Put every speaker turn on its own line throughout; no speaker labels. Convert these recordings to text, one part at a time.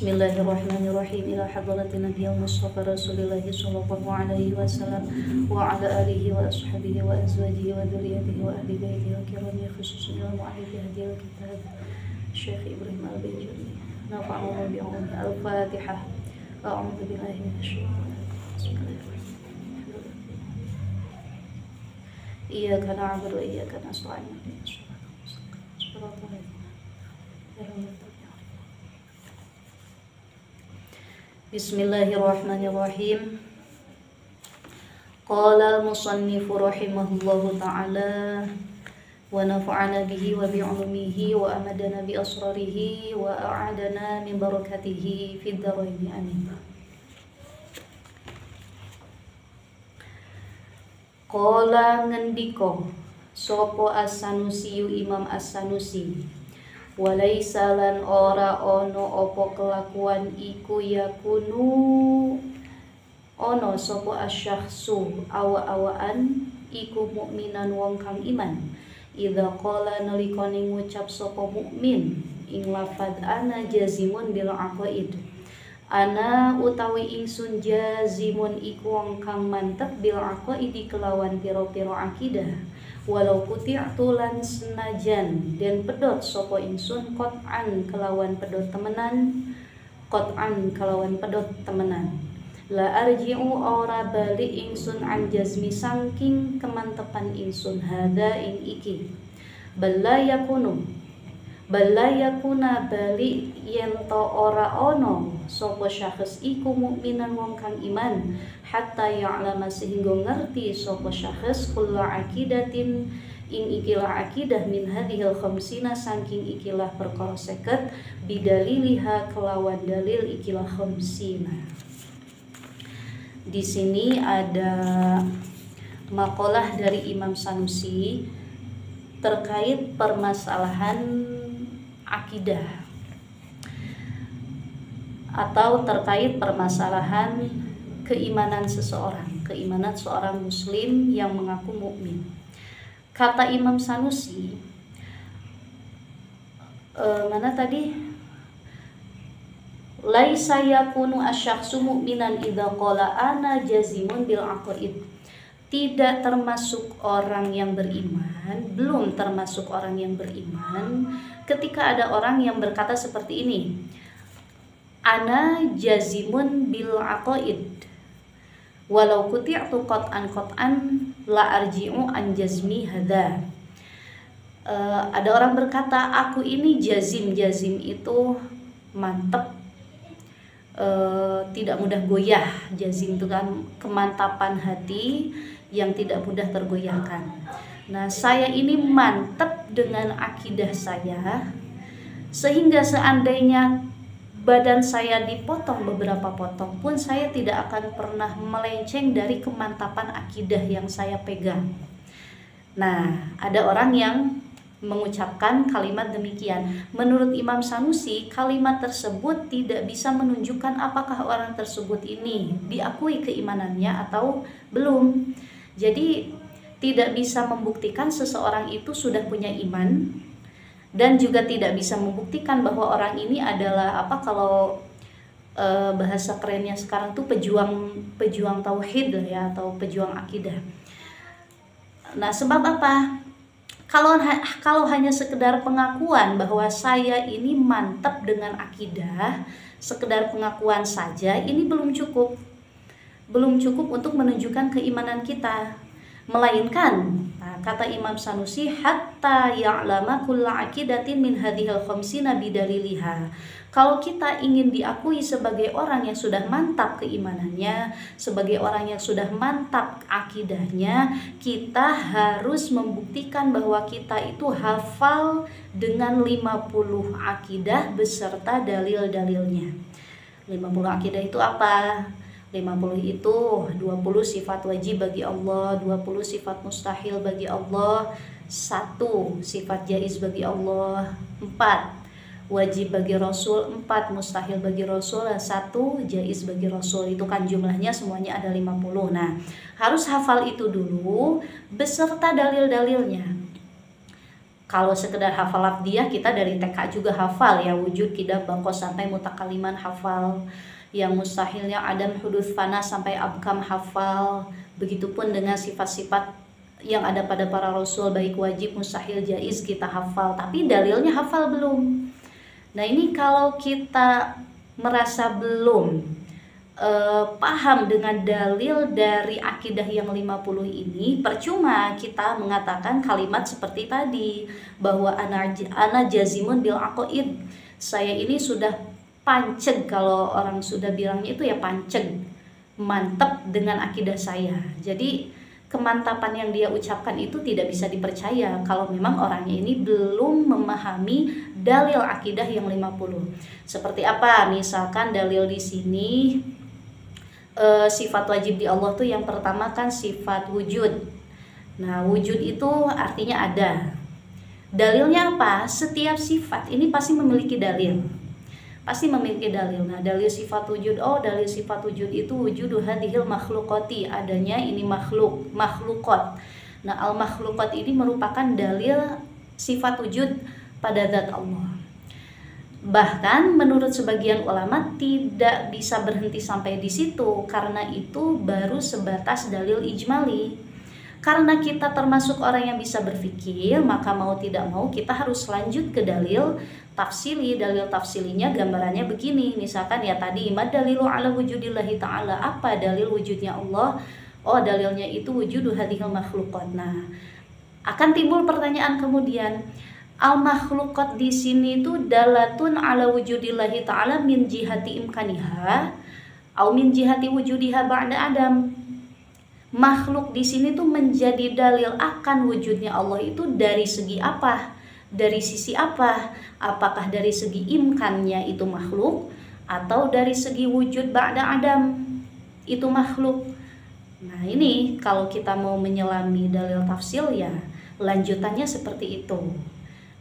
Bismillahirrahmanirrahim. Ila hadratin Nabiy Mustafa Rasulullah sallallahu alaihi wasallam wa ala alihi wa ashabihi wa azwajihi wa dzurriyyatihi wa ahli baitihi wa kirami khususan wa mu'allifi hadhil kitab Syekh Ibrahim Al-Bajuri. Nafa'ana bi'ilmi Al-Fatihah. A'udzu billahi minasyaitonir rajim. Iyyaka na'budu wa iyyaka nasta'in. Bismillahirrahmanirrahim. Qala al-musannifu rahimahullahu ta'ala wa nafa'ana bihi wa bi'ulumihi wa amadana bi asrarihi wa a'adana min barakatihi fid dharaini amin. Qala ngendika sapa As-Sanusi Imam As-Sanusi, walaisa lan ora ono opo kelakuan iku yakunu ono sapa asyakhsu awa-awaan iku mukminan wong kang iman idza qala nalikane ngucap sapa mukmin ing lafadz ana jazimun bil aqaid. Ana utawi ingsun jazimun iku wong kang mantep bil aqaidi kelawan pira-pira akidah, walau kuti'tu lan senajan dan pedot sopo ingsun qot'an kelawan pedot temenan la arji'u ora bali ingsun an jazmi sangking kemantepan ingsun hada ing iki bala yakuna bali yen to ora ono sopo syakhs iku mukminan wong kang iman hatta ya'lama sehingga ngerti sopo syakhs kulla akidatin ing ikilah akidah min hadhil khamsina saking ikilah perkara 50 bidaliliha kelawan dalil ikilah khamsina. Di sini ada makalah dari Imam Sanusi terkait permasalahan akidah atau terkait permasalahan keimanan seseorang, keimanan seorang muslim yang mengaku mukmin. Kata Imam Sanusi, mana tadi? Laisa yakunu asyakhsu mu'minan idza qala ana jazimun bil aqaid. Tidak termasuk orang yang beriman, belum termasuk orang yang beriman ketika ada orang yang berkata seperti ini. Ana jazimun bil aqaid. Walau kuti'tu qot'an la arji'u an jazmi hadha. Ada orang berkata, aku ini jazim itu mantep, tidak mudah goyah. Jazim itu kan kemantapan hati yang tidak mudah tergoyahkan. Nah, saya ini mantep dengan akidah saya, sehingga seandainya badan saya dipotong beberapa potong pun saya tidak akan pernah melenceng dari kemantapan akidah yang saya pegang. Nah, ada orang yang mengucapkan kalimat demikian. Menurut Imam Sanusi, kalimat tersebut tidak bisa menunjukkan apakah orang tersebut ini diakui keimanannya atau belum. Jadi tidak bisa membuktikan seseorang itu sudah punya iman, dan juga tidak bisa membuktikan bahwa orang ini adalah apa, kalau bahasa kerennya sekarang tuh pejuang tauhid ya, atau pejuang akidah. Nah, sebab apa? Kalau hanya sekedar pengakuan bahwa saya ini mantap dengan akidah, sekedar pengakuan saja, ini belum cukup. Belum cukup untuk menunjukkan keimanan kita. Melainkan, kata Imam Sanusi, hatta ya'lama kulla aqidatin min hadhil khamsina bidaliliha. Kalau kita ingin diakui sebagai orang yang sudah mantap keimanannya, sebagai orang yang sudah mantap akidahnya, kita harus membuktikan bahwa kita itu hafal dengan 50 akidah beserta dalil-dalilnya. 50 akidah itu apa? 50 itu 20 sifat wajib bagi Allah, 20 sifat mustahil bagi Allah, 1 sifat jaiz bagi Allah, 4 wajib bagi Rasul, 4 mustahil bagi Rasul, 1 jaiz bagi Rasul. Itu kan jumlahnya semuanya ada 50. Nah, harus hafal itu dulu beserta dalil-dalilnya. Kalau sekedar hafal lafdiyah, kita dari TK juga hafal ya, wujud, kidam, bangkos sampai mutakaliman hafal. Yang mustahilnya adam, hudus, fana sampai abkam hafal. Begitupun dengan sifat-sifat yang ada pada para rasul, baik wajib, mustahil, jaiz, kita hafal. Tapi dalilnya hafal belum. Nah ini kalau kita merasa belum paham dengan dalil dari akidah yang 50 ini, percuma kita mengatakan kalimat seperti tadi, bahwa ana jazimun bil aqaid, saya ini sudah panceg, kalau orang sudah bilangnya itu ya panceg, mantap dengan akidah saya. Jadi kemantapan yang dia ucapkan itu tidak bisa dipercaya kalau memang orangnya ini belum memahami dalil akidah yang 50. Seperti apa? Misalkan dalil di sini, sifat wajib di Allah tuh yang pertama kan sifat wujud. Nah, wujud itu artinya ada. Dalilnya apa? Setiap sifat ini pasti memiliki dalil. Pasti memiliki dalil. Nah, dalil sifat wujud, dalil sifat wujud itu wujudu hadhil makhluqati, adanya ini makhlukot. Nah, al makhlukot ini merupakan dalil sifat wujud pada zat Allah. Bahkan menurut sebagian ulama tidak bisa berhenti sampai di situ, karena itu baru sebatas dalil ijmali. Karena kita termasuk orang yang bisa berpikir, maka mau tidak mau kita harus lanjut ke dalil tafsili. Dalil tafsilinya gambarannya begini, misalkan ya tadi, mad dalilu ala wujudillahi ta'ala, apa dalil wujudnya Allah? Dalilnya itu wujudu hadhil makhluqat. Nah, akan timbul pertanyaan kemudian, al makhluqat di sini itu dalatun ala wujudillahi ta'ala min jihati imkaniha au min jihati wujudiha ba'da adam. Makhluk di sini tuh menjadi dalil akan wujudnya Allah itu dari segi apa? Dari sisi apa? Apakah dari segi imkannya itu makhluk, atau dari segi wujud ba'da adam itu makhluk? Nah ini kalau kita mau menyelami dalil tafsil ya lanjutannya seperti itu.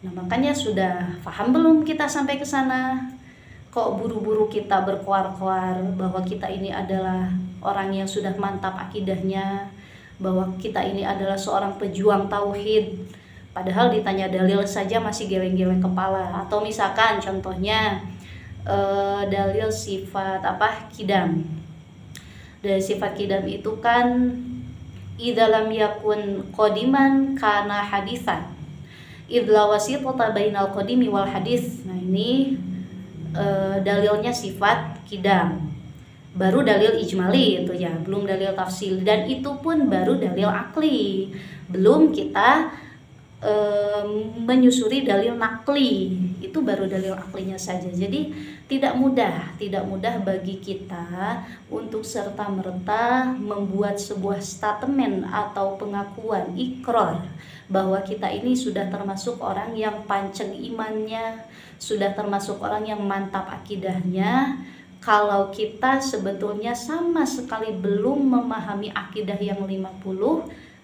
Nah makanya sudah paham belum kita sampai ke sana? Kok buru-buru kita berkoar-koar bahwa kita ini adalah orang yang sudah mantap akidahnya, bahwa kita ini adalah seorang pejuang tauhid, padahal ditanya dalil saja masih geleng-geleng kepala. Atau misalkan contohnya dalil sifat kidam. Dari sifat kidam itu kan idza lam yakun qadiman kana haditsan idla wasitata bainal qadimi wal hadis. Nah ini dalilnya sifat kidam, baru dalil ijmali itu ya, belum dalil tafsil, dan itu pun baru dalil akli, belum kita menyusuri dalil nakli, itu baru dalil aklinya saja. Jadi tidak mudah bagi kita untuk serta-merta membuat sebuah statement atau pengakuan ikrar bahwa kita ini sudah termasuk orang yang panceng imannya, sudah termasuk orang yang mantap akidahnya, kalau kita sebetulnya sama sekali belum memahami akidah yang 50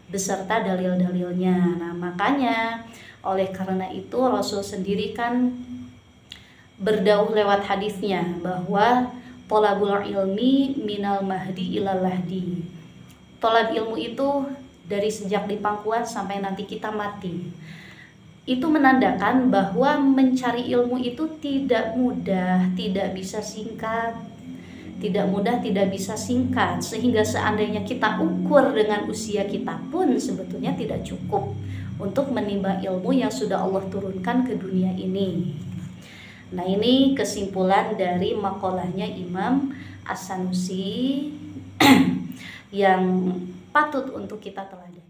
beserta dalil-dalilnya. Nah makanya oleh karena itu Rasul sendiri kan berdauh lewat hadisnya bahwa tolabul ilmi minal mahdi ilal lahdi. Tolab ilmu itu dari sejak di pangkuan sampai nanti kita mati. Itu menandakan bahwa mencari ilmu itu tidak mudah, tidak bisa singkat. Tidak mudah, tidak bisa singkat, sehingga seandainya kita ukur dengan usia kita pun sebetulnya tidak cukup untuk menimba ilmu yang sudah Allah turunkan ke dunia ini. Nah ini kesimpulan dari makolahnya Imam As-Sanusi yang patut untuk kita teladani.